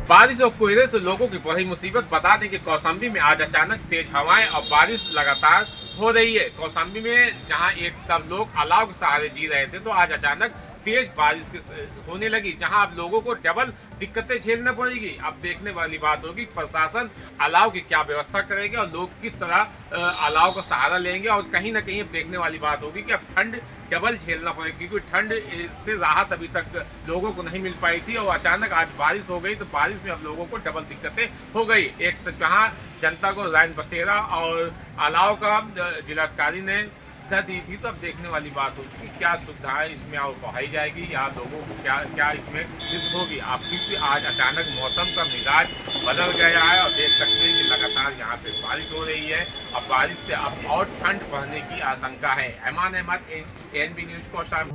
बारिश और कोहरे से लोगों की बड़ी मुसीबत। बता दें कि कौशाम्बी में आज अचानक तेज हवाएं और बारिश लगातार हो रही है। कौशाम्बी में जहां एक तब लोग अलाव के सहारे जी रहे थे, तो आज अचानक तेज बारिश होने लगी, जहां अब लोगों को डबल दिक्कतें झेलना पड़ेगी। अब देखने वाली बात होगी प्रशासन अलाव की क्या व्यवस्था करेगी और लोग किस तरह अलाव का सहारा लेंगे। और कहीं ना कहीं देखने वाली बात होगी कि अब ठंड डबल झेलना पड़ेगी, क्योंकि ठंड से राहत अभी तक लोगों को नहीं मिल पाई थी और अचानक आज बारिश हो गई, तो बारिश में अब लोगों को डबल दिक्कतें हो गई। एक तो जहाँ जनता को रैन बसेरा और अलाव का जिलाधिकारी ने दी थी, तो अब देखने वाली बात होगी कि क्या सुविधाएं इसमें और बढ़ाई जाएगी या लोगों को क्या क्या इसमें दिक्कत होगी। आप क्योंकि आज अचानक मौसम का मिजाज बदल गया है और देख सकते हैं कि लगातार यहाँ पे बारिश हो रही है। अब बारिश से अब और ठंड बढ़ने की आशंका है। ऐमान अहमद, एएनबी न्यूज कोस्टा।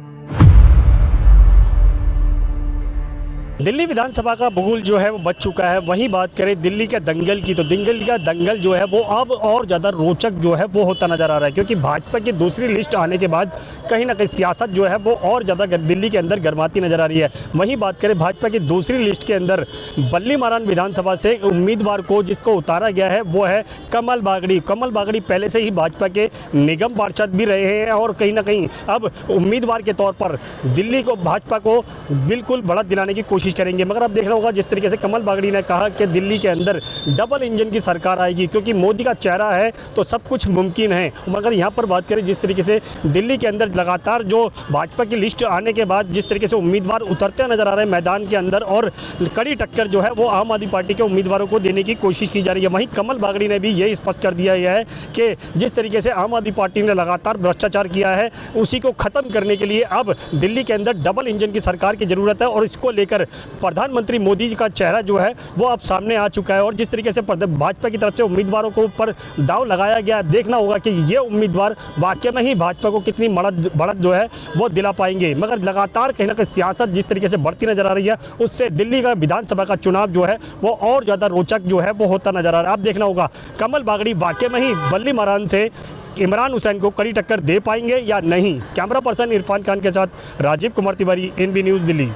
दिल्ली विधानसभा का बुगुल जो है वो बच चुका है। वहीं बात करें दिल्ली के दंगल की, तो दिल्ली का दंगल जो है वो अब और ज़्यादा रोचक जो है वो होता नज़र आ रहा है, क्योंकि भाजपा की दूसरी लिस्ट आने के बाद कहीं ना कहीं सियासत जो है वो और ज़्यादा दिल्ली के अंदर गर्माती नज़र आ रही है। वहीं बात करें भाजपा की दूसरी लिस्ट के अंदर बल्ली मारान विधानसभा से उम्मीदवार को जिसको उतारा गया है वो है कमल बागड़ी। कमल बागड़ी पहले से ही भाजपा के निगम पार्षद भी रहे हैं और कहीं ना कहीं अब उम्मीदवार के तौर पर दिल्ली को भाजपा को बिल्कुल बढ़त दिलाने की कोशिश करेंगे। मगर अब देखना होगा जिस तरीके से कमल बागड़ी ने कहा कि दिल्ली के अंदर डबल इंजन की सरकार आएगी, क्योंकि मोदी का चेहरा है तो सब कुछ मुमकिन है। मगर यहाँ पर बात करें जिस तरीके से दिल्ली के अंदर लगातार जो भाजपा की लिस्ट आने के बाद जिस तरीके से उम्मीदवार उतरते नजर आ रहे हैं मैदान के अंदर, और कड़ी टक्कर जो है वो आम आदमी पार्टी के उम्मीदवारों को देने की कोशिश की जा रही है। वहीं कमल बागड़ी ने भी यही स्पष्ट कर दिया गया है कि जिस तरीके से आम आदमी पार्टी ने लगातार भ्रष्टाचार किया है उसी को खत्म करने के लिए अब दिल्ली के अंदर डबल इंजन की सरकार की जरूरत है, और इसको लेकर प्रधानमंत्री मोदी जी का चेहरा जो है वो अब सामने आ चुका है। और जिस तरीके से भाजपा की तरफ से उम्मीदवारों को ऊपर दाव लगाया गया, देखना होगा कि ये उम्मीदवार वाकई में ही भाजपा को कितनी बढ़त जो है वो दिला पाएंगे। मगर लगातार कहीं ना कहीं सियासत जिस तरीके से बढ़ती नजर आ रही है, उससे दिल्ली का विधानसभा का चुनाव जो है वो और ज़्यादा रोचक जो है वो होता नजर आ रहा है। अब देखना होगा कमल बागड़ी वाकई में ही बल्ली मारान से इमरान हुसैन को कड़ी टक्कर दे पाएंगे या नहीं। कैमरा पर्सन इरफान खान के साथ राजीव कुमार तिवारी, एनबी न्यूज़, दिल्ली।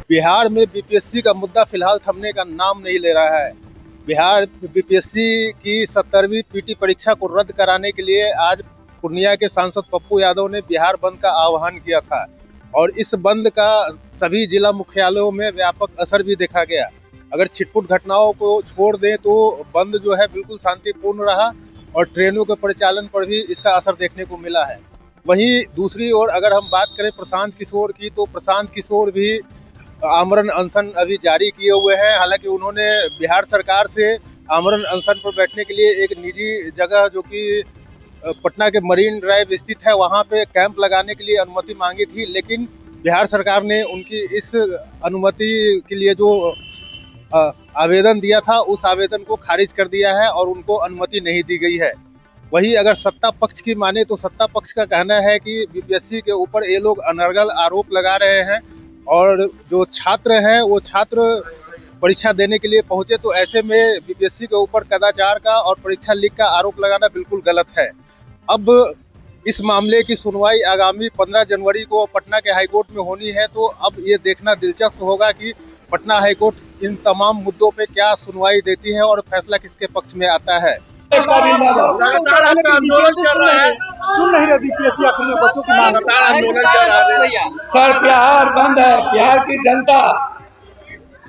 बिहार में बीपीएससी का मुद्दा फिलहाल थमने का नाम नहीं ले रहा है। बिहार बीपीएससी की 70वीं पीटी परीक्षा को रद्द कराने के लिए आज पूर्णिया के सांसद पप्पू यादव ने बिहार बंद का आह्वान किया था, और इस बंद का सभी जिला मुख्यालयों में व्यापक असर भी देखा गया। अगर छिटपुट घटनाओं को छोड़ दें तो बंद जो है बिल्कुल शांतिपूर्ण रहा, और ट्रेनों के परिचालन पर भी इसका असर देखने को मिला है। वहीं दूसरी ओर अगर हम बात करें प्रशांत किशोर की, तो प्रशांत किशोर भी आमरण अनशन अभी जारी किए हुए हैं। हालांकि उन्होंने बिहार सरकार से आमरण अनशन पर बैठने के लिए एक निजी जगह जो कि पटना के मरीन ड्राइव स्थित है वहां पे कैंप लगाने के लिए अनुमति मांगी थी, लेकिन बिहार सरकार ने उनकी इस अनुमति के लिए जो आवेदन दिया था उस आवेदन को खारिज कर दिया है और उनको अनुमति नहीं दी गई है। वही अगर सत्ता पक्ष की माने तो सत्ता पक्ष का कहना है कि बीपीएससी के ऊपर ये लोग अनर्गल आरोप लगा रहे हैं, और जो छात्र हैं वो छात्र परीक्षा देने के लिए पहुंचे, तो ऐसे में बीपीएससी के ऊपर कदाचार का और परीक्षा लीक का आरोप लगाना बिल्कुल गलत है। अब इस मामले की सुनवाई आगामी 15 जनवरी को पटना के हाईकोर्ट में होनी है, तो अब ये देखना दिलचस्प होगा कि पटना हाईकोर्ट इन तमाम मुद्दों पे क्या सुनवाई देती है और फैसला किसके पक्ष में आता है। सर बिहार बंद है, बिहार की जनता,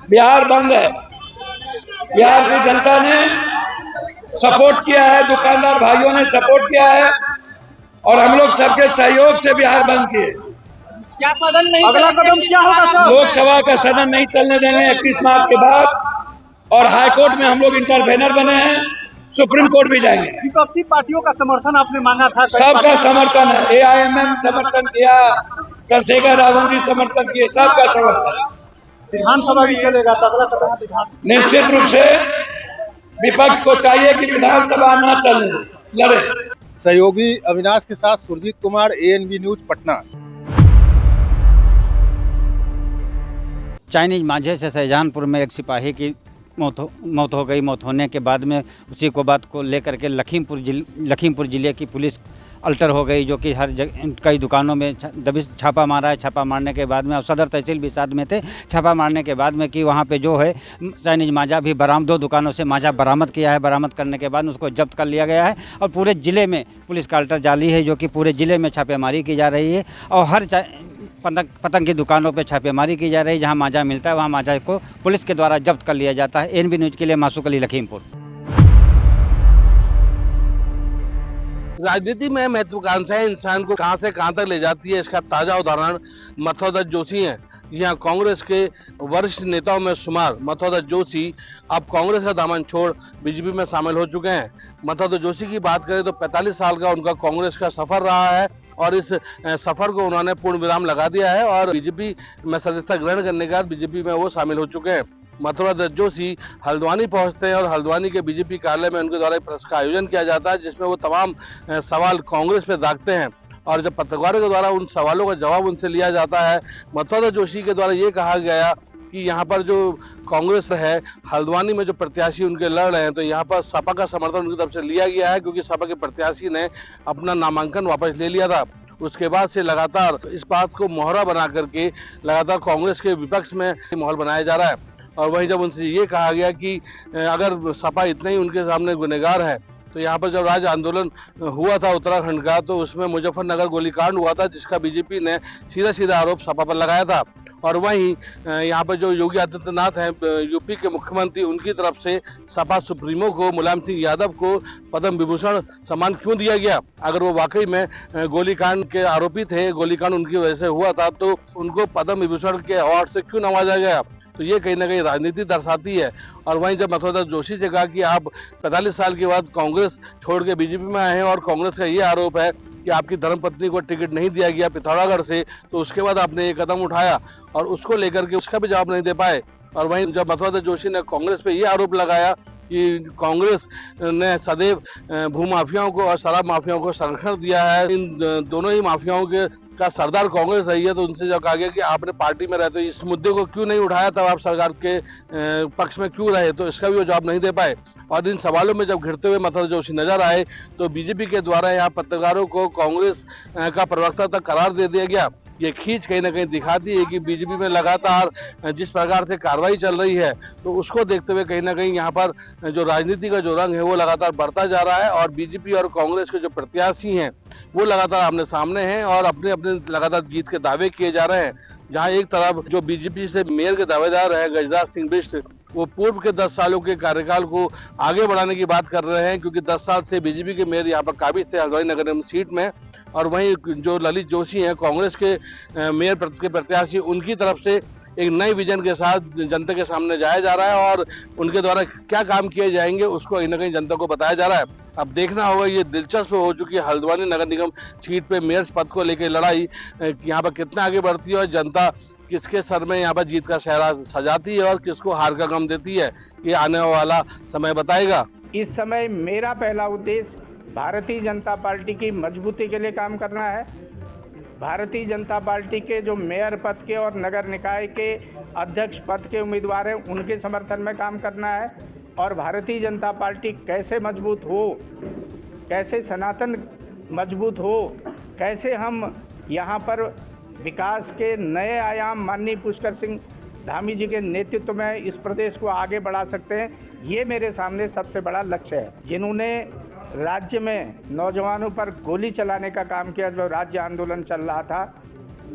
बिहार बंद है। बिहार की जनता ने सपोर्ट किया है, दुकानदार भाइयों ने सपोर्ट किया है, और हम लोग सबके सहयोग से बिहार बंद किए। क्या सदन नहीं, अगला कदम क्या होगा सर? लोकसभा का सदन नहीं चलने देंगे 31 मार्च के बाद, और हाईकोर्ट में हम लोग इंटरवेनर बने हैं, सुप्रीम कोर्ट भी जाएंगे। विपक्षी पार्टियों का समर्थन आपने मांगा था, सबका समर्थन है। एआईएमएम समर्थन किया, चंद्रशेखर रावत जी समर्थन किए, सबका समर्थन। विधानसभा भी चलेगा, अगला कदम निश्चित रूप से विपक्ष को चाहिए कि विधानसभा ना चले, लड़े। सहयोगी अविनाश के साथ Surjit Kumar, ANB news, Patna. Chinese मांझे से शाहजहानपुर में एक सिपाही की मौत हो गई। मौत होने के बाद में उसी को बात को लेकर के लखीमपुर जिले की पुलिस अल्टर हो गई, जो कि हर जगह कई दुकानों में दबिश छापा मारा है। छापा मारने के बाद में, और सदर तहसील भी साथ में थे, छापा मारने के बाद में कि वहाँ पे जो है चाइनीज माजा भी बरामद, 2 दुकानों से माजा बरामद किया है। बरामद करने के बाद उसको जब्त कर लिया गया है और पूरे ज़िले में पुलिस का अल्टर जारी है, जो कि पूरे ज़िले में छापेमारी की जा रही है और हर पतंग की दुकानों पे छापेमारी की जा रही है। जहां माजा मिलता है वहां माजा को पुलिस के द्वारा जब्त कर लिया जाता है। एनबी न्यूज़ के लिए मासूक अली, लखीमपुर। राजनीति में महत्वाकांक्षाएं इंसान को कहां से कहां तक ले जाती है, इसका ताजा उदाहरण मथुरादास जोशी है। यहाँ कांग्रेस के वरिष्ठ नेताओं में शुमार मथुरादास जोशी अब कांग्रेस का दामन छोड़ बीजेपी में शामिल हो चुके हैं। मथुरादास जोशी की बात करें तो 45 साल का उनका कांग्रेस का सफर रहा है और इस सफर को उन्होंने पूर्ण विराम लगा दिया है और बीजेपी में सदस्यता ग्रहण करने के बाद बीजेपी में वो शामिल हो चुके हैं। मथुरादास जोशी हल्द्वानी पहुंचते हैं और हल्द्वानी के बीजेपी कार्यालय में उनके द्वारा एक प्रेस का आयोजन किया जाता है, जिसमें वो तमाम सवाल कांग्रेस पे दागते हैं और जब पत्रकारों के द्वारा उन सवालों का जवाब उनसे लिया जाता है, मथुरादास जोशी के द्वारा ये कहा गया कि यहाँ पर जो कांग्रेस है हल्द्वानी में जो प्रत्याशी उनके लड़ रहे हैं, तो यहाँ पर सपा का समर्थन उनकी तरफ से लिया गया है, क्योंकि सपा के प्रत्याशी ने अपना नामांकन वापस ले लिया था। उसके बाद से लगातार इस बात को मोहरा बना करके लगातार कांग्रेस के विपक्ष में माहौल बनाया जा रहा है। और वहीं जब उनसे ये कहा गया कि अगर सपा इतना ही उनके सामने गुनहगार है, तो यहाँ पर जब राज्य आंदोलन हुआ था उत्तराखंड का, तो उसमें मुजफ्फरनगर गोलीकांड हुआ था, जिसका बीजेपी ने सीधा सीधा आरोप सपा पर लगाया था। और वहीं यहाँ पर जो योगी आदित्यनाथ हैं यूपी के मुख्यमंत्री, उनकी तरफ से सपा सुप्रीमो को मुलायम सिंह यादव को पद्म विभूषण सम्मान क्यों दिया गया? अगर वो वाकई में गोलीकांड के आरोपी थे, गोलीकांड उनकी वजह से हुआ था, तो उनको पद्म विभूषण के अवार्ड से क्यों नवाजा गया? तो ये कहीं ना कहीं राजनीति दर्शाती है। और वहीं जब मथुरादास जोशी से कहा कि आप 45 साल के बाद कांग्रेस छोड़ के बीजेपी में आए हैं और कांग्रेस का ये आरोप है कि आपकी धर्मपत्नी को टिकट नहीं दिया गया पिथौरागढ़ से, तो उसके बाद आपने ये कदम उठाया और उसको लेकर के उसका भी जवाब नहीं दे पाए। और वहीं जब मथुरादास जोशी ने कांग्रेस पे ये आरोप लगाया कि कांग्रेस ने सदैव भूमाफियाओं को और शराब माफियाओं को संरक्षण दिया है, इन दोनों ही माफियाओं के का सरदार कांग्रेस रही है, तो उनसे जब कहा गया कि आपने पार्टी में रहते इस मुद्दे को क्यों नहीं उठाया, तब आप सरकार के पक्ष में क्यों रहे, तो इसका भी वो जवाब नहीं दे पाए। और इन सवालों में जब घिरते हुए मथुरादास जोशी नजर आए, तो बीजेपी के द्वारा यहाँ पत्रकारों को कांग्रेस का प्रवक्ता तक करार दे दिया गया। ये खींच कहीं ना कहीं दिखाती है कि बीजेपी में लगातार जिस प्रकार से कार्रवाई चल रही है, तो उसको देखते हुए कहीं ना कहीं यहाँ पर जो राजनीति का जो रंग है वो लगातार बढ़ता जा रहा है और बीजेपी और कांग्रेस के जो प्रत्याशी हैं वो लगातार आमने सामने हैं और अपने अपने लगातार जीत के दावे किए जा रहे हैं। जहाँ एक तरफ जो बीजेपी से मेयर के दावेदार हैं गजराज सिंह बिष्ट, वो पूर्व के 10 सालों के कार्यकाल को आगे बढ़ाने की बात कर रहे हैं, क्योंकि 10 साल से बीजेपी के मेयर यहाँ पर काबिज थे हल्द्वानी नगर निगम सीट में। और वहीं जो ललित जोशी हैं कांग्रेस के मेयर के प्रत्याशी, उनकी तरफ से एक नए विजन के साथ जनता के सामने जाया जा रहा है और उनके द्वारा क्या काम किए जाएंगे उसको कहीं ना कहीं जनता को बताया जा रहा है। अब देखना होगा, ये दिलचस्प हो चुकी है हल्द्वानी नगर निगम सीट पे मेयर पद को लेकर लड़ाई यहाँ पर कितना आगे बढ़ती है और जनता किसके सर में यहाँ पर जीत का सेहरा सजाती है और किसको हार का गम देती है, ये आने वाला समय बताएगा। इस समय मेरा पहला उद्देश्य भारतीय जनता पार्टी की मजबूती के लिए काम करना है। भारतीय जनता पार्टी के जो मेयर पद के और नगर निकाय के अध्यक्ष पद के उम्मीदवार हैं उनके समर्थन में काम करना है और भारतीय जनता पार्टी कैसे मजबूत हो, कैसे सनातन मजबूत हो, कैसे हम यहाँ पर विकास के नए आयाम माननीय पुष्कर सिंह धामी जी के नेतृत्व में इस प्रदेश को आगे बढ़ा सकते हैं, ये मेरे सामने सबसे बड़ा लक्ष्य है। जिन्होंने राज्य में नौजवानों पर गोली चलाने का काम किया, जो राज्य आंदोलन चल रहा था,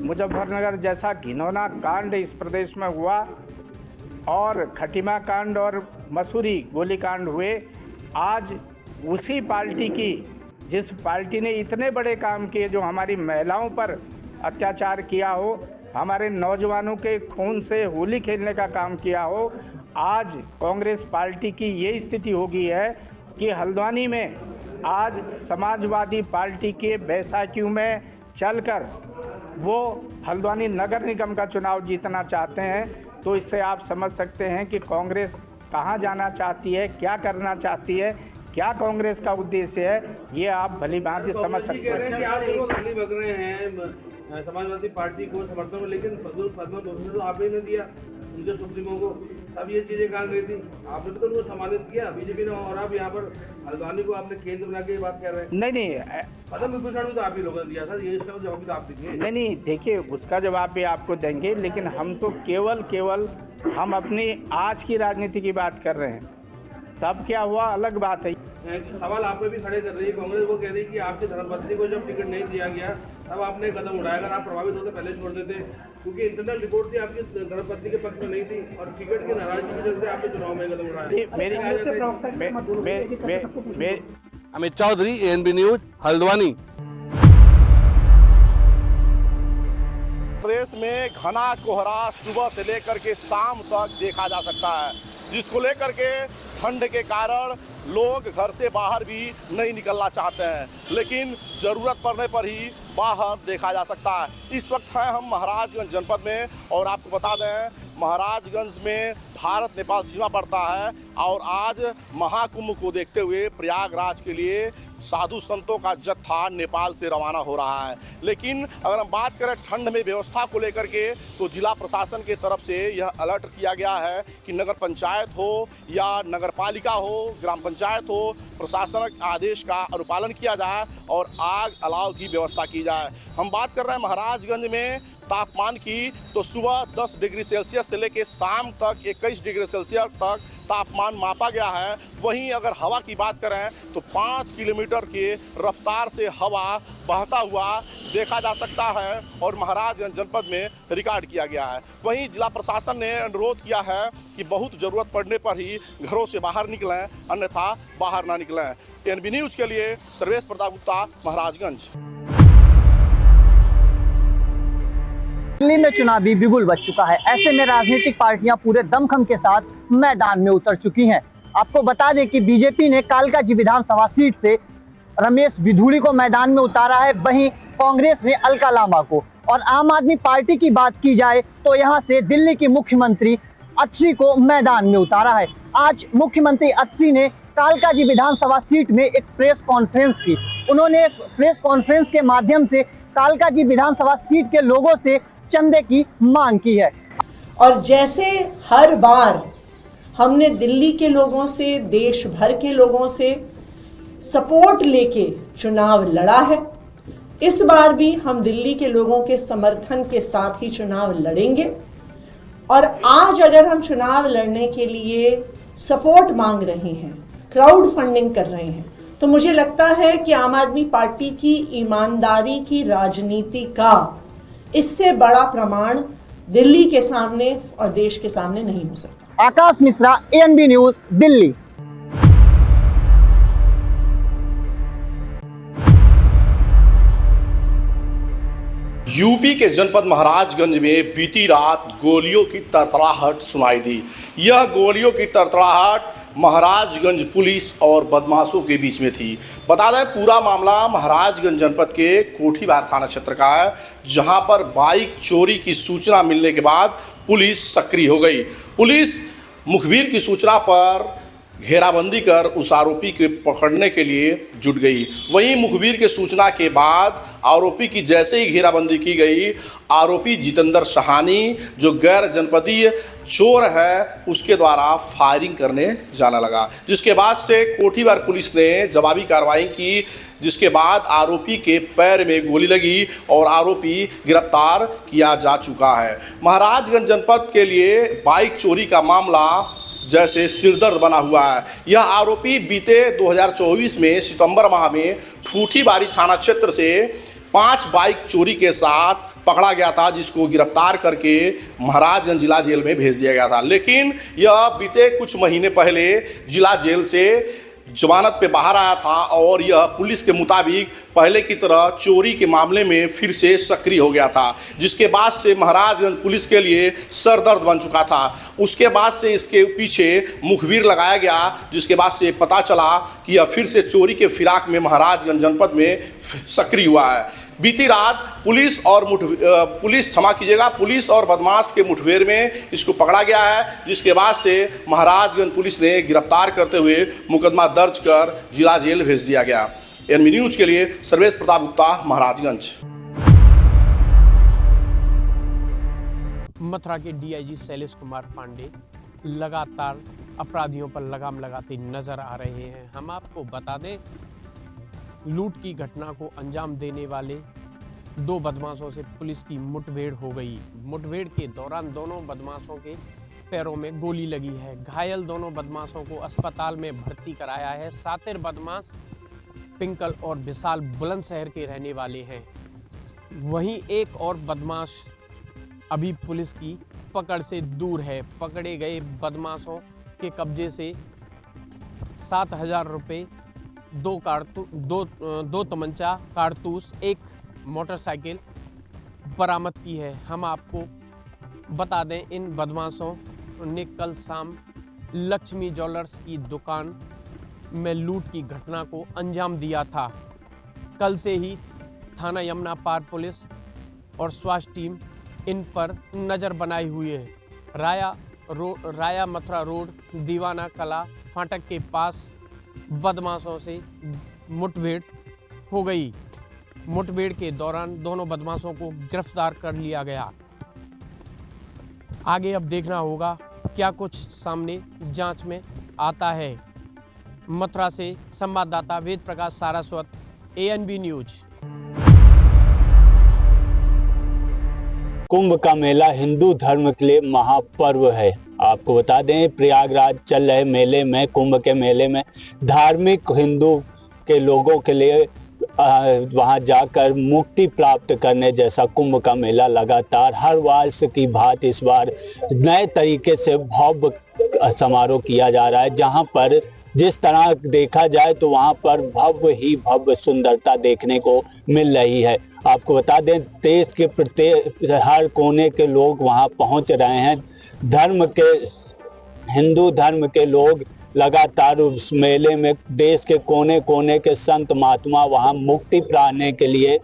मुजफ्फरनगर जैसा घिनौना कांड इस प्रदेश में हुआ और खटीमा कांड और मसूरी गोली कांड हुए, आज उसी पार्टी की, जिस पार्टी ने इतने बड़े काम किए, जो हमारी महिलाओं पर अत्याचार किया हो, हमारे नौजवानों के खून से होली खेलने का काम किया हो, आज कांग्रेस पार्टी की ये स्थिति हो गई है कि हल्द्वानी में आज समाजवादी पार्टी के बैसाखियों में चलकर वो हल्द्वानी नगर निगम का चुनाव जीतना चाहते हैं। तो इससे आप समझ सकते हैं कि कांग्रेस कहां जाना चाहती है, क्या करना चाहती है, क्या कांग्रेस का उद्देश्य है, ये आप भली भांति समझ सकते हैं। समाजवादी पार्टी को समर्थन में, लेकिन पद्म विभूषण तो आपने नहीं दिया। उनके सुप्रीमो को, तब ये चीजें कहा गई थी। आपने तो उनको सम्मानित किया बीजेपी ने, और अब यहाँ पर हल्द्वानी को आपने केंद्र बना के बात कर रहे हैं। नहीं पद्म विभूषण भी तो आप ही लोगों ने दिया था, ये इसका जवाब भी तो आप दीजिए। नहीं देखिए, उसका जवाब भी आपको देंगे, लेकिन हम तो केवल हम अपनी आज की राजनीति की बात कर रहे हैं। तब क्या हुआ अलग बात है। सवाल आप पे भी खड़े कर रही है कांग्रेस, वो कह रही है कि आपके धर्मपत्नी को जब टिकट नहीं दिया गया तब आपने कदम उठाया, अगर आप प्रभावित होते पहले छोड़ देते, क्योंकि इंटरनल रिपोर्ट थी आपकी धर्मपत्नी के पक्ष में नहीं थी और टिकट की नाराजगी की वजह से आपने चुनाव में कदम उठाया। Amit Chaudhary, ANB news, Haldwani. प्रदेश में घना कोहरा सुबह से लेकर के शाम तक देखा जा सकता है, जिसको लेकर के ठंड के कारण लोग घर से बाहर भी नहीं निकलना चाहते हैं, लेकिन ज़रूरत पड़ने पर ही बाहर देखा जा सकता है। इस वक्त हैं हम महाराजगंज जनपद में और आपको बता दें महाराजगंज में भारत नेपाल सीमा पड़ता है और आज महाकुंभ को देखते हुए प्रयागराज के लिए साधु संतों का जत्था नेपाल से रवाना हो रहा है। लेकिन अगर हम बात करें ठंड में व्यवस्था को लेकर के तो जिला प्रशासन की तरफ से यह अलर्ट किया गया है कि नगर पंचायत हो या नगर पालिका हो, ग्राम पंचायत हो, प्रशासनिक आदेश का अनुपालन किया जाए और आग अलाव की व्यवस्था की जाए। हम बात कर रहे हैं महाराजगंज में तापमान की, तो सुबह 10 डिग्री सेल्सियस से लेकर शाम तक 21 डिग्री सेल्सियस तक तापमान मापा गया है। वहीं अगर हवा की बात करें तो 5 किलोमीटर के रफ्तार से हवा बहता हुआ देखा जा सकता है और महाराजगंज जनपद में रिकॉर्ड किया गया है। वहीं जिला प्रशासन ने अनुरोध किया है कि बहुत ज़रूरत पड़ने पर ही घरों से बाहर निकलें, अन्यथा बाहर ना निकलें। ANB न्यूज़ के लिए सर्वेश प्रताप गुप्ता, महाराजगंज। दिल्ली में चुनावी बिगुल बज चुका है। ऐसे में राजनीतिक पार्टियां पूरे दमखम के साथ मैदान में उतर चुकी हैं। आपको बता दें कि बीजेपी ने कालकाजी विधानसभा सीट से रमेश बिधूड़ी को मैदान में उतारा है, वहीं कांग्रेस ने अलका लांबा को। और आम आदमी पार्टी की बात की जाए तो यहां से दिल्ली की मुख्यमंत्री अच्छी को मैदान में उतारा है। आज मुख्यमंत्री अच्छी ने कालकाजी विधानसभा सीट में एक प्रेस कॉन्फ्रेंस की। उन्होंने प्रेस कॉन्फ्रेंस के माध्यम से कालकाजी विधानसभा सीट के लोगों से चंदे की मांग की है। और जैसे हर बार हमने दिल्ली के लोगों से, देश भर के लोगों से सपोर्ट लेके चुनाव लड़ा है, इस बार भी हम दिल्ली के लोगों के समर्थन के साथ ही चुनाव लड़ेंगे। और आज अगर हम चुनाव लड़ने के लिए सपोर्ट मांग रहे हैं, क्राउड फंडिंग कर रहे हैं, तो मुझे लगता है कि आम आदमी पार्टी की ईमानदारी की राजनीति का इससे बड़ा प्रमाण दिल्ली के सामने और देश के सामने नहीं हो सकता। Akash Mishra, ANB news, Delhi. UP के जनपद महाराजगंज में बीती रात गोलियों की तड़तड़ाहट सुनाई दी। यह गोलियों की तड़तड़ाहट महाराजगंज पुलिस और बदमाशों के बीच में थी। बता दें पूरा मामला महाराजगंज जनपद के कोठीबार थाना क्षेत्र का है, जहां पर बाइक चोरी की सूचना मिलने के बाद पुलिस सक्रिय हो गई। पुलिस मुखबिर की सूचना पर घेराबंदी कर उस आरोपी के पकड़ने के लिए जुट गई। वहीं मुखबिर के सूचना के बाद आरोपी की जैसे ही घेराबंदी की गई, आरोपी जितेंद्र सहानी जो गैर जनपदीय चोर है उसके द्वारा फायरिंग करने जाने लगा, जिसके बाद से कोठीबार पुलिस ने जवाबी कार्रवाई की, जिसके बाद आरोपी के पैर में गोली लगी और आरोपी गिरफ्तार किया जा चुका है। महाराजगंज जनपद के लिए बाइक चोरी का मामला जैसे सिरदर्द बना हुआ है। यह आरोपी बीते 2024 में सितंबर माह में ठूठीबारी थाना क्षेत्र से 5 बाइक चोरी के साथ पकड़ा गया था, जिसको गिरफ्तार करके महाराजगंज जिला जेल में भेज दिया गया था। लेकिन यह बीते कुछ महीने पहले जिला जेल से जमानत पे बाहर आया था और यह पुलिस के मुताबिक पहले की तरह चोरी के मामले में फिर से सक्रिय हो गया था, जिसके बाद से महाराजगंज पुलिस के लिए सरदर्द बन चुका था। उसके बाद से इसके पीछे मुखबिर लगाया गया, जिसके बाद से पता चला कि यह फिर से चोरी के फिराक में महाराजगंज जनपद में सक्रिय हुआ है। बीती रात पुलिस और बदमाश के मुठभेड़ में इसको पकड़ा गया है, जिसके बाद से महाराजगंज पुलिस ने गिरफ्तार करते हुए मुकदमा दर्ज कर जिला जेल भेज दिया गया। ANB न्यूज के लिए सर्वेश प्रताप गुप्ता, महाराजगंज। मथुरा के डीआईजी शैलेश कुमार पांडे लगातार अपराधियों पर लगाम लगाते नजर आ रहे हैं। हम आपको बता दें, लूट की घटना को अंजाम देने वाले 2 बदमाशों से पुलिस की मुठभेड़ हो गई। मुठभेड़ के दौरान दोनों बदमाशों के पैरों में गोली लगी है। घायल दोनों बदमाशों को अस्पताल में भर्ती कराया है। सातिर बदमाश पिंकल और विशाल बुलंदशहर के रहने वाले हैं। वहीं एक और बदमाश अभी पुलिस की पकड़ से दूर है। पकड़े गए बदमाशों के कब्जे से 7,000 रुपये, 2 तमंचा कारतूस, 1 मोटरसाइकिल बरामद की है। हम आपको बता दें, इन बदमाशों ने कल शाम लक्ष्मी ज्वेलर्स की दुकान में लूट की घटना को अंजाम दिया था। कल से ही थाना यमुना पार पुलिस और स्वास्थ्य टीम इन पर नज़र बनाई हुई है। राया मथुरा रोड दीवाना कला फाटक के पास बदमाशों से मुठभेड़ हो गई। मुठभेड़ के दौरान दोनों बदमाशों को गिरफ्तार कर लिया गया। आगे अब देखना होगा क्या कुछ सामने जांच में आता है। मथुरा से संवाददाता वेद प्रकाश सारस्वत, ANB न्यूज। कुंभ का मेला हिंदू धर्म के लिए महापर्व है। आपको बता दें, प्रयागराज चल रहे मेले में, कुंभ के मेले में धार्मिक हिंदू के लोगों के लिए वहां जाकर मुक्ति प्राप्त करने जैसा कुंभ का मेला लगातार हर वर्ष की भांति इस बार नए तरीके से भव्य समारोह किया जा रहा है। जहां पर जिस तरह देखा जाए तो वहां पर भव्य ही भव्य सुंदरता देखने को मिल रही है। आपको बता दें, देश के प्रत्येक हर कोने के लोग वहां पहुंच रहे हैं। हिंदू धर्म के लोग लगातार उस मेले में देश के कोने कोने के संत महात्मा वहां मुक्ति पाने के लिए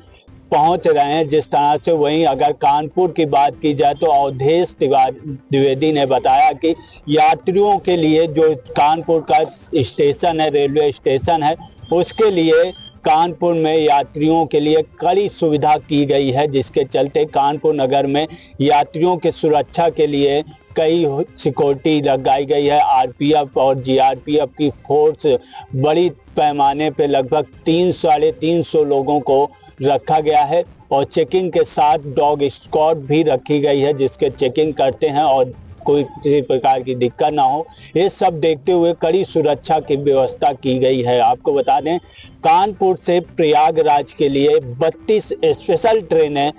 पहुंच रहे हैं। जिस तरह से वहीं अगर कानपुर की बात की जाए तो अवधेश द्विवेदी ने बताया कि यात्रियों के लिए जो कानपुर का स्टेशन है, रेलवे स्टेशन है, उसके लिए कानपुर में यात्रियों के लिए कड़ी सुविधा की गई है, जिसके चलते कानपुर नगर में यात्रियों के सुरक्षा के लिए कई सिक्योरिटी लगाई गई है। आरपीएफ और जीआरपीएफ की फोर्स बड़ी पैमाने पे लगभग 300-350 लोगों को रखा गया है और चेकिंग के साथ डॉग स्क्वाड भी रखी गई है, जिसके चेकिंग करते हैं और कोई किसी प्रकार की दिक्कत ना हो। ये सब देखते हुए कड़ी सुरक्षा की व्यवस्था की गई है। आपको बता दें, कानपुर से प्रयागराज के लिए 32 स्पेशल ट्रेनें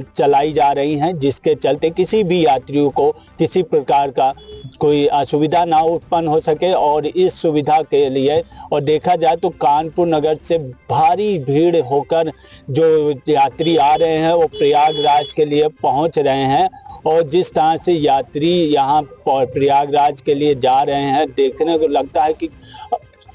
चलाई जा रही हैं, जिसके चलते किसी भी यात्रियों को किसी प्रकार का कोई असुविधा ना उत्पन्न हो सके। और इस सुविधा के लिए और देखा जाए तो कानपुर नगर से भारी भीड़ होकर जो यात्री आ रहे हैं वो प्रयागराज के लिए पहुंच रहे हैं। और जिस तरह से यात्री यहाँ प्रयागराज के लिए जा रहे हैं, देखने को लगता है कि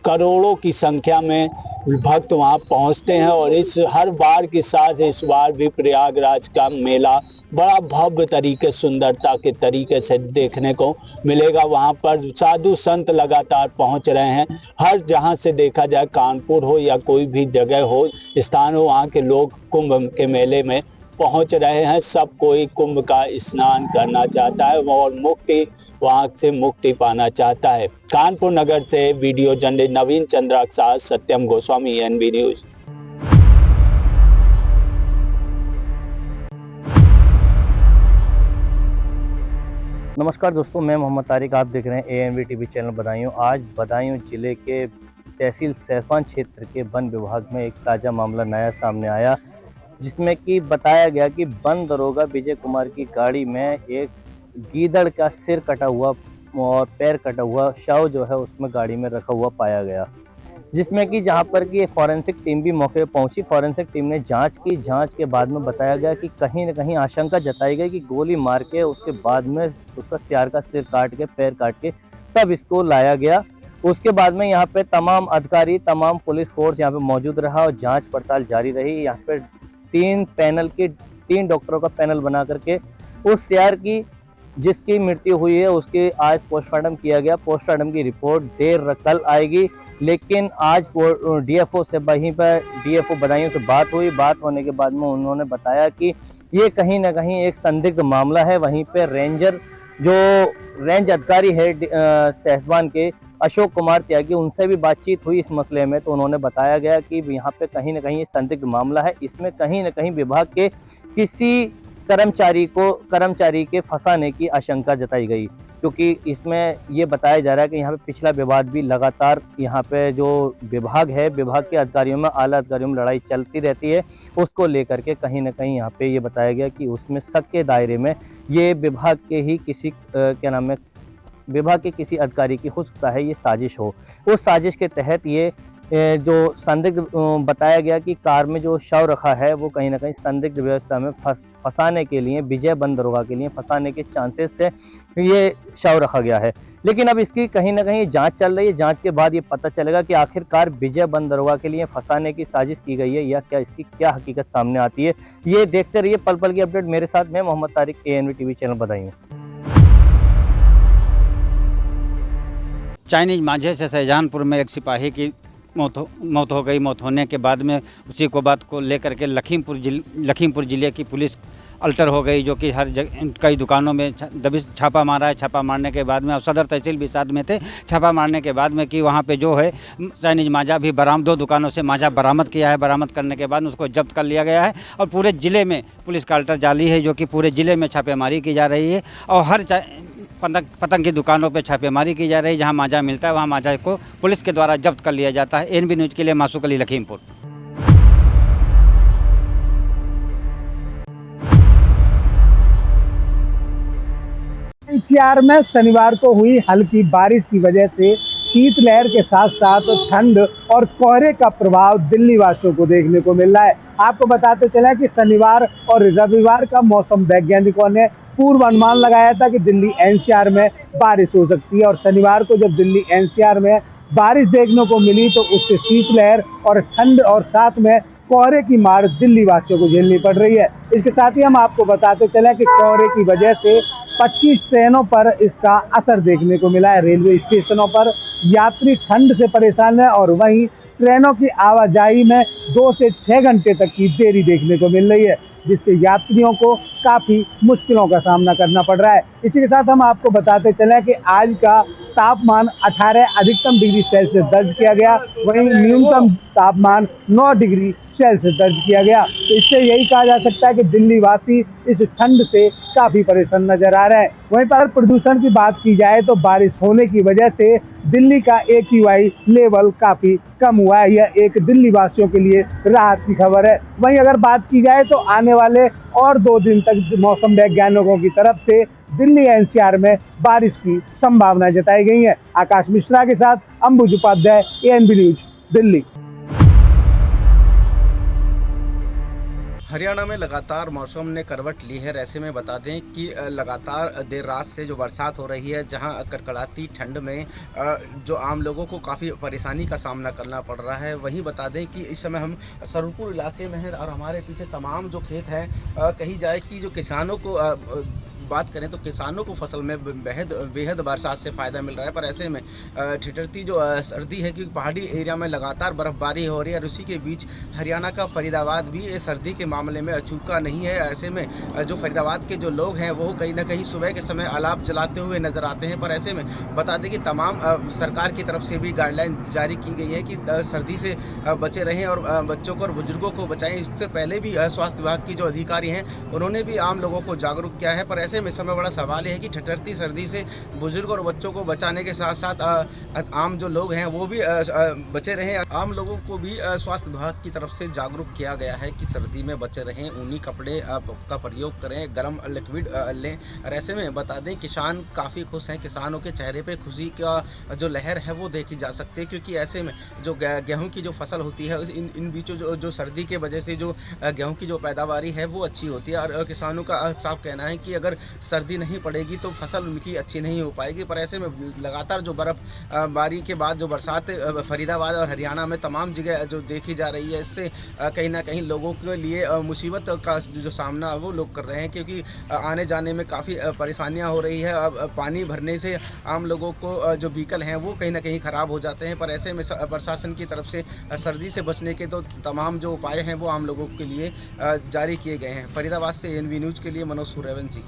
करोड़ों की संख्या में भक्त वहाँ पहुँचते हैं। और इस हर बार के साथ इस बार भी प्रयागराज का मेला बड़ा भव्य तरीके, सुंदरता के तरीके से देखने को मिलेगा। वहाँ पर साधु संत लगातार पहुँच रहे हैं। हर जहाँ से देखा जाए, कानपुर हो या कोई भी जगह हो, स्थान हो, वहाँ के लोग कुंभ के मेले में पहुंच रहे हैं। सब कोई कुंभ का स्नान करना चाहता है और वहां से मुक्ति पाना चाहता है। कानपुर नगर से वीडियो जर्नलिस्ट नवीन चंद्रा के साथ सत्यम गोस्वामी, ANB न्यूज। नमस्कार दोस्तों, मैं मोहम्मद तारिक, आप देख रहे हैं ANB टीवी चैनल बदायूं। आज बदायूं जिले के तहसील सहसवान क्षेत्र के वन विभाग में एक ताज़ा मामला नया सामने आया, जिसमें कि बताया गया कि वन दरोगा विजय कुमार की गाड़ी में एक गीदड़ का सिर कटा हुआ और पैर कटा हुआ शव जो है उसमें गाड़ी में रखा हुआ पाया गया। जिसमें कि जहां पर कि फॉरेंसिक टीम भी मौके पर पहुंची। फॉरेंसिक टीम ने जांच की। जांच के बाद में बताया गया कि कहीं न कहीं आशंका जताई गई कि गोली मार के उसके बाद में उसका सियार का सिर काट के, पैर काट के तब इसको लाया गया। उसके बाद में यहाँ पे तमाम अधिकारी, तमाम पुलिस फोर्स यहाँ पे मौजूद रहा और जांच पड़ताल जारी रही। यहाँ पे 3 डॉक्टरों का पैनल बना करके उस सियार की जिसकी मृत्यु हुई है उसकी आज पोस्टमार्टम किया गया। पोस्टमार्टम की रिपोर्ट कल आएगी, लेकिन आज DFO से वहीं पर DFO बदायूं से बात हुई। बात होने के बाद में उन्होंने बताया कि ये कहीं ना कहीं एक संदिग्ध मामला है। वहीं पे रेंजर जो रेंज अधिकारी है सहसवान के अशोक कुमार त्यागी, उनसे भी बातचीत हुई इस मसले में, तो उन्होंने बताया गया कि यहाँ पे कहीं ना कहीं ये संदिग्ध मामला है। इसमें कहीं ना कहीं विभाग के किसी कर्मचारी के फंसाने की आशंका जताई गई, क्योंकि इसमें ये बताया जा रहा है कि यहाँ पे पिछला विवाद भी लगातार यहाँ पे जो विभाग है, विभाग के अधिकारियों में, आला अधिकारियों में लड़ाई चलती रहती है। उसको लेकर के कहीं ना कहीं यहाँ पे ये बताया गया कि उसमें शक के दायरे में ये विभाग के ही किसी विभाग के किसी अधिकारी की हो सकता है ये साजिश हो। उस साजिश के तहत ये जो संदिग्ध बताया गया कि कार में जो शव रखा है वो कहीं ना कहीं संदिग्ध व्यवस्था में फंसाने के लिए, विजय बंद दरोगा के लिए फंसाने के चांसेस से ये शव रखा गया है। लेकिन अब इसकी कहीं ना कहीं जांच चल रही है। जांच के बाद ये पता चलेगा कि आखिरकार विजय बंद दरोगा के लिए फंसाने की साजिश की गई है या क्या, इसकी क्या हकीकत सामने आती है। ये देखते रहिए पल पल की अपडेट मेरे साथ। मैं Mohammad Tariq, ANV TV channel बधाई। चाइनीज मांझे से शाहजहानपुर में एक सिपाही की मौत हो गई। मौत होने के बाद में उसी को बात को लेकर के लखीमपुर ज़िले की पुलिस अल्टर हो गई, जो कि हर जगह कई दुकानों में दबिश छापा मारा है। छापा मारने के बाद में और सदर तहसील भी साथ में थे। छापा मारने के बाद में कि वहाँ पे जो है चाइनीज मांझा भी बरामद, 2 दुकानों से मांझा बरामद किया है। बरामद करने के बाद उसको जब्त कर लिया गया है और पूरे ज़िले में पुलिस का अल्टर जारी है, जो कि पूरे ज़िले में छापेमारी की जा रही है और हर पतंग की दुकानों पे छापेमारी की जा रही है। जहां मांझा मिलता है वहां मांझा को पुलिस के द्वारा जब्त कर लिया जाता है। ANV न्यूज़ के लिए मासूक अली, लखीमपुर। NCR में शनिवार को हुई हल्की बारिश की वजह से शीतलहर के साथ साथ ठंड और कोहरे का प्रभाव दिल्ली वासियों को देखने को मिल रहा है। आपको बताते चले कि शनिवार और रविवार का मौसम वैज्ञानिकों ने पूर्व अनुमान लगाया था कि दिल्ली NCR में बारिश हो सकती है और शनिवार को जब दिल्ली NCR में बारिश देखने को मिली तो उससे शीतलहर और ठंड और साथ में कोहरे की मार दिल्ली वासियों को झेलनी पड़ रही है। इसके साथ ही हम आपको बताते चले कि कोहरे की वजह से 25 ट्रेनों पर इसका असर देखने को मिला है। रेलवे स्टेशनों पर यात्री ठंड से परेशान है और वहीं ट्रेनों की आवाजाही में 2 से 6 घंटे तक की देरी देखने को मिल रही है, जिससे यात्रियों को काफ़ी मुश्किलों का सामना करना पड़ रहा है। इसी के साथ हम आपको बताते चलें कि आज का तापमान 18 अधिकतम डिग्री सेल्सियस दर्ज किया गया, वहीं न्यूनतम तापमान 9 डिग्री सेल्सियस दर्ज किया गया। तो इससे यही कहा जा सकता है कि दिल्ली वासी इस ठंड से काफ़ी परेशान नजर आ रहे हैं। वहीं पर प्रदूषण की बात की जाए तो बारिश होने की वजह से दिल्ली का AQI लेवल काफ़ी कम हुआ है। यह एक दिल्ली वासियों के लिए राहत की खबर है। वहीं अगर बात की जाए तो आने वाले और 2 दिन तक मौसम वैज्ञानिकों की तरफ से दिल्ली NCR में बारिश की संभावना जताई गई है। आकाश मिश्रा के साथ अंबुज उपाध्याय, ANV न्यूज, दिल्ली। हरियाणा में लगातार मौसम ने करवट ली है। ऐसे में बता दें कि लगातार देर रात से जो बरसात हो रही है, जहां कड़कड़ाती ठंड में जो आम लोगों को काफ़ी परेशानी का सामना करना पड़ रहा है। वहीं बता दें कि इस समय हम सरपुर इलाके में हैं और हमारे पीछे तमाम जो खेत हैं, कही जाए कि जो किसानों को बात करें तो किसानों को फसल में बेहद बरसात से फ़ायदा मिल रहा है। पर ऐसे में ठिठुरती जो सर्दी है, क्योंकि पहाड़ी एरिया में लगातार बर्फबारी हो रही है और उसी के बीच हरियाणा का फरीदाबाद भी इस सर्दी के मामले में अचूका नहीं है। ऐसे में जो फरीदाबाद के जो लोग हैं वो कहीं ना कहीं सुबह के समय अलाव जलाते हुए नजर आते हैं। पर ऐसे में बता दें कि तमाम सरकार की तरफ से भी गाइडलाइन जारी की गई है कि सर्दी से बचे रहें और बच्चों को और बुजुर्गों को बचाएं। इससे पहले भी स्वास्थ्य विभाग की जो अधिकारी हैं उन्होंने भी आम लोगों को जागरूक किया है। पर ऐसे में समय बड़ा सवाल है कि ठिठुरती सर्दी से बुजुर्ग और बच्चों को बचाने के साथ साथ आम जो लोग हैं वो भी बचे रहें। आम लोगों को भी स्वास्थ्य विभाग की तरफ से जागरूक किया गया है कि सर्दी में बचे रहें, ऊनी कपड़े का प्रयोग करें, गर्म लिक्विड लें। और ऐसे में बता दें किसान काफ़ी खुश हैं। किसानों के चेहरे पे खुशी का जो लहर है वो देखी जा सकती है, क्योंकि ऐसे में जो गेहूँ की जो फसल होती है इन बीचों जो सर्दी के वजह से जो गेहूँ की जो पैदावारी है वो अच्छी होती है। और किसानों का साफ कहना है कि अगर सर्दी नहीं पड़ेगी तो फसल उनकी अच्छी नहीं हो पाएगी। पर ऐसे में लगातार जो बर्फबारी के बाद जो बरसात फरीदाबाद और हरियाणा में तमाम जगह जो देखी जा रही है, इससे कहीं ना कहीं लोगों के लिए मुसीबत का जो सामना वो लोग कर रहे हैं, क्योंकि आने जाने में काफ़ी परेशानियां हो रही है। अब पानी भरने से आम लोगों को जो व्हीकल हैं वो कहीं ना कहीं ख़राब हो जाते हैं। पर ऐसे में प्रशासन की तरफ से सर्दी से बचने के तो तमाम जो उपाय हैं वो आम लोगों के लिए जारी किए गए हैं। फरीदाबाद से एनवी न्यूज़ के लिए मनोज सूर्यवंशी।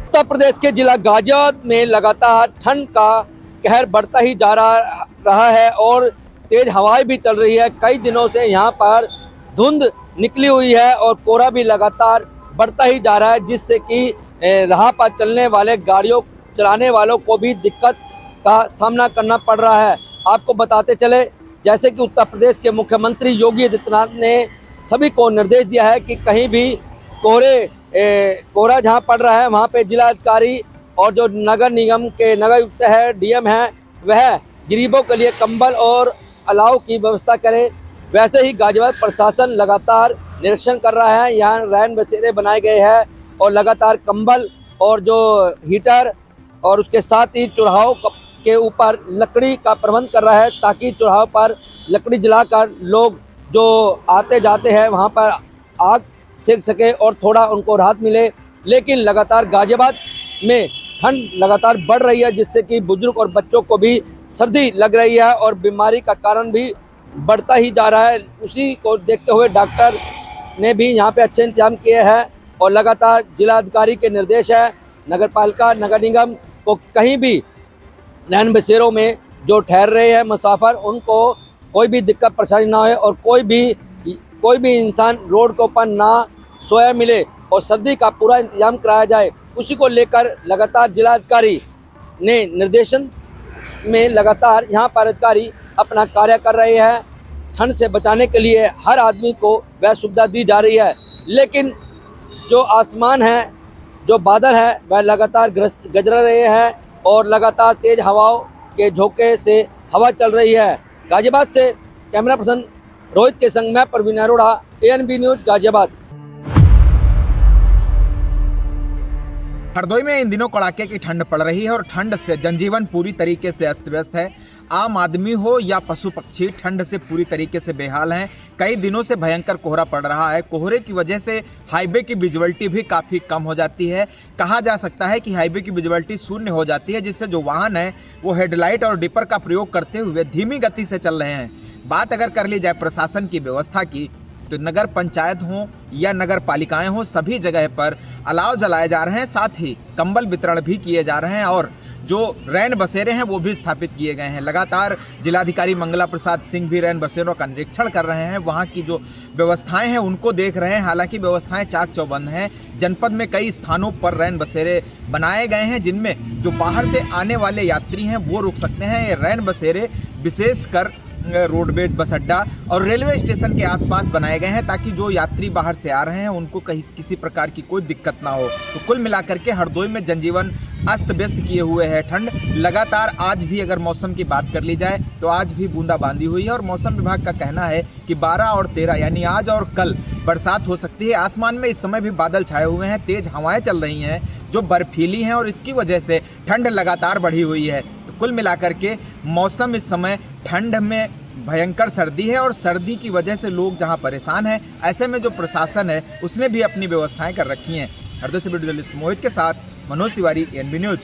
उत्तर प्रदेश के जिला गाजियाबाद में लगातार ठंड का कहर बढ़ता ही जा रहा है और तेज हवाएं भी चल रही है। कई दिनों से यहाँ पर धुंध निकली हुई है और कोहरा भी लगातार बढ़ता ही जा रहा है, जिससे कि राह पर चलने वाले गाड़ियों चलाने वालों को भी दिक्कत का सामना करना पड़ रहा है। आपको बताते चले, जैसे कि उत्तर प्रदेश के मुख्यमंत्री योगी आदित्यनाथ ने सभी को निर्देश दिया है कि कहीं भी कोहरा जहां पड़ रहा है वहां पे जिलाधिकारी और जो नगर निगम के नगर आयुक्त है, डीएम है, वह गरीबों के लिए कंबल और अलाव की व्यवस्था करे। वैसे ही गाजियाबाद प्रशासन लगातार निरीक्षण कर रहा है। यहाँ रैन बसेरे बनाए गए हैं और लगातार कंबल और जो हीटर और उसके साथ ही चौराहों के ऊपर लकड़ी का प्रबंध कर रहा है, ताकि चौराहों पर लकड़ी जलाकर लोग जो आते जाते हैं वहाँ पर आग सेक सके और थोड़ा उनको राहत मिले। लेकिन लगातार गाजियाबाद में ठंड लगातार बढ़ रही है, जिससे कि बुजुर्ग और बच्चों को भी सर्दी लग रही है और बीमारी का कारण भी बढ़ता ही जा रहा है। उसी को देखते हुए डॉक्टर ने भी यहाँ पे अच्छे इंतजाम किए हैं और लगातार जिलाधिकारी के निर्देश है नगर पालिका नगर निगम को कहीं भी रैन बसेरों में जो ठहर रहे हैं मुसाफिर, उनको कोई भी दिक्कत परेशानी ना हो और कोई भी इंसान रोड के ऊपर ना सोया मिले और सर्दी का पूरा इंतजाम कराया जाए। उसी को लेकर लगातार जिलाधिकारी ने निर्देशन में लगातार यहाँ पर अधिकारी अपना कार्य कर रहे हैं। ठंड से बचाने के लिए हर आदमी को वह सुविधा दी जा रही है, लेकिन जो आसमान है, जो बादल है, वह लगातार गरज रहे हैं और लगातार तेज हवाओं के झोंके से हवा चल रही है। गाजियाबाद से कैमरा पर्सन रोहित के संग मैं प्रवीण अरोड़ा, एएनबी न्यूज़ गाजियाबाद। हरदोई में इन दिनों कड़ाके की ठंड पड़ रही है और ठंड से जनजीवन पूरी तरीके से अस्त व्यस्त है। आम आदमी हो या पशु पक्षी ठंड से पूरी तरीके से बेहाल हैं। कई दिनों से भयंकर कोहरा पड़ रहा है। कोहरे की वजह से हाईवे की विजिबिलिटी भी काफ़ी कम हो जाती है। कहा जा सकता है कि हाईवे की विजिबिलिटी शून्य हो जाती है, जिससे जो वाहन है वो हेडलाइट और डिपर का प्रयोग करते हुए धीमी गति से चल रहे हैं। बात अगर कर ली जाए प्रशासन की व्यवस्था की, तो नगर पंचायत हो या नगर पालिकाएं हो, सभी जगह पर अलाव जलाए जा रहे हैं, साथ ही कंबल वितरण भी किए जा रहे हैं और जो रैन बसेरे हैं वो भी स्थापित किए गए हैं। लगातार जिलाधिकारी मंगला प्रसाद सिंह भी रैन बसेरों का निरीक्षण कर रहे हैं, वहाँ की जो व्यवस्थाएं हैं उनको देख रहे हैं। हालांकि व्यवस्थाएं चाक चौबंद हैं। जनपद में कई स्थानों पर रैन बसेरे बनाए गए हैं, जिनमें जो बाहर से आने वाले यात्री हैं वो रुक सकते हैं। ये रैन बसेरे विशेषकर रोडवेज बस अड्डा और रेलवे स्टेशन के आसपास बनाए गए हैं, ताकि जो यात्री बाहर से आ रहे हैं उनको कहीं किसी प्रकार की कोई दिक्कत ना हो। तो कुल मिलाकर के हरदोई में जनजीवन अस्त व्यस्त किए हुए है। ठंड लगातार आज भी अगर मौसम की बात कर ली जाए तो आज भी बूंदाबांदी हुई है और मौसम विभाग का कहना है कि 12 और 13 यानी आज और कल बरसात हो सकती है। आसमान में इस समय भी बादल छाए हुए हैं, तेज हवाएं चल रही हैं जो बर्फीली हैं और इसकी वजह से ठंड लगातार बढ़ी हुई है। तो कुल मिलाकर के मौसम इस समय ठंड में भयंकर सर्दी है और सर्दी की वजह से लोग जहां परेशान हैं, ऐसे में जो प्रशासन है उसने भी अपनी व्यवस्थाएं कर रखी हैं। हरदोई से वीडियो जर्नलिस्ट मोहित के साथ मनोज तिवारी, एएनबी न्यूज़।